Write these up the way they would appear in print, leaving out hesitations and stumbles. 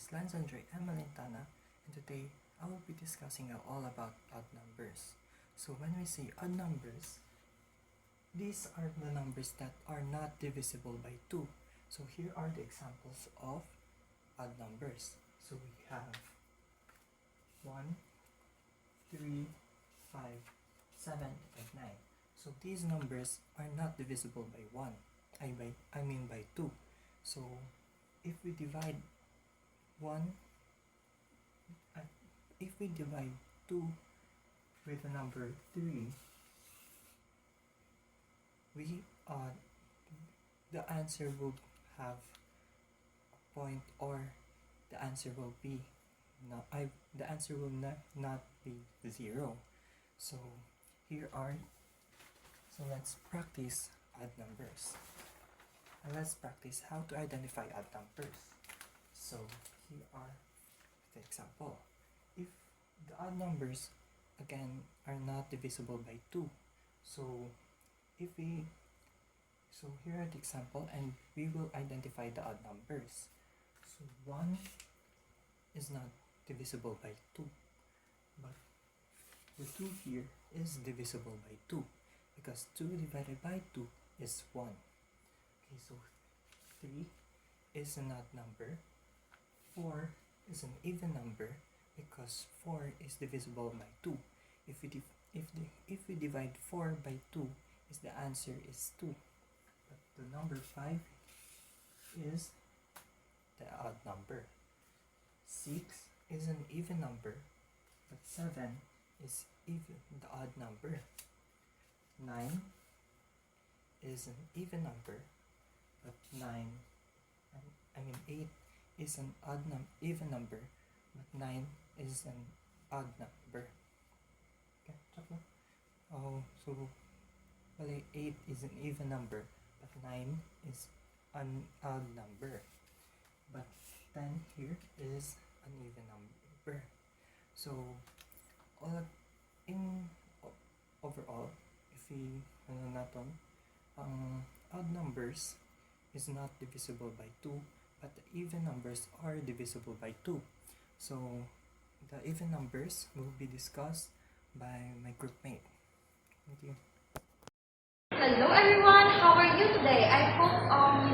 is Lanzandre Emalintana, and today I will be discussing all about odd numbers. So when we say odd numbers, these are the numbers that are not divisible by 2. So here are the examples of odd numbers. So we have 1, 3, 5, 7, and 9. So these numbers are not divisible by 1. I mean by 2. So if we divide 2 with the number 3, the answer will have a point, or the answer will be not be 0. So let's practice odd numbers. And let's practice how to identify odd numbers. So here are the example. If the odd numbers again are not divisible by 2, so here are the example, and we will identify the odd numbers. So 1 is not divisible by 2, but the 2 here is divisible by 2, because 2 divided by 2 is 1. Okay, so 3 is an odd number. 4 is an even number, because 4 is divisible by 2. If we divide 4 by 2, the answer is 2. But the number 5 is the odd number. 6 is an even number, but 7 is the odd number. 9 is an even number, but 8 is an even number, but 9 is an odd number. Okay, so 8 is an even number, but 9 is an odd number. But 10 here is an even number. So overall, if we odd numbers is not divisible by 2, but the even numbers are divisible by 2. So the even numbers will be discussed by my group mate. Thank you. Hello everyone, how are you today? I hope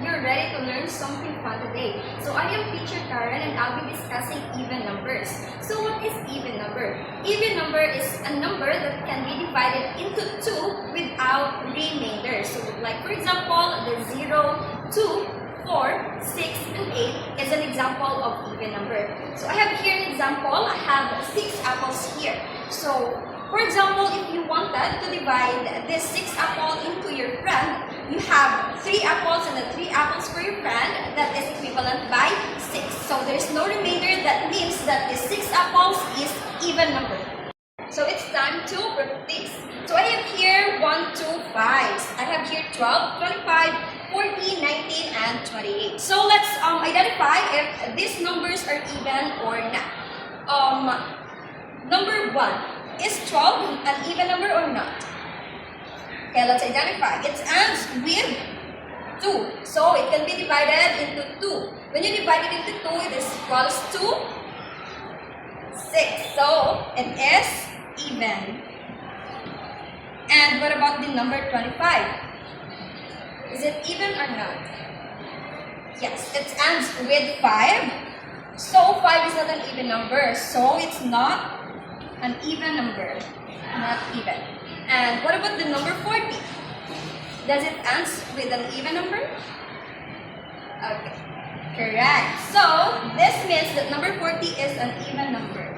you're ready to learn something fun today. So I am teacher Karen, and I'll be discussing even numbers. So what is even number? Even number is a number that can be divided into 2 without remainder. So like for example, the 0, 2, 4, 6, and 8 is an example of even number. So I have here an example. I have 6 apples here. So for example, if you wanted to divide this 6 apple into your friend, you have 3 apples and the 3 apples for your friend. That is equivalent by 6. So there is no remainder. That means that the 6 apples is even number. So it's time to practice. So I have here 1, 2, 5s. I have here 12, 25, 14, 19, and 28. So let's identify if these numbers are even or not. Number 1. Is 12 an even number or not? Okay, let's identify. It ends with 2. So it can be divided into 2. When you divide it into 2, it is equals to 6. So it is even. And what about the number 25? Is it even or not? Yes, it ends with 5. So 5 is not an even number. So it's not an even number, not even. And what about the number 40? Does it end with an even number? Okay, correct. So this means that number 40 is an even number.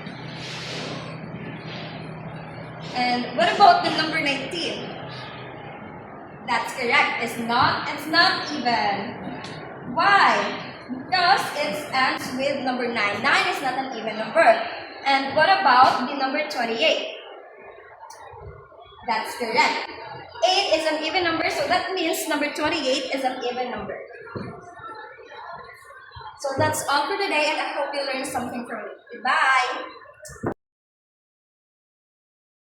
And what about the number 19? That's correct. It's not even. Why? Because it ends with number 9. 9 is not an even number. And what about the number 28? That's correct. 8 is an even number, so that means number 28 is an even number. So that's all for today, and I hope you learned something from it. Goodbye!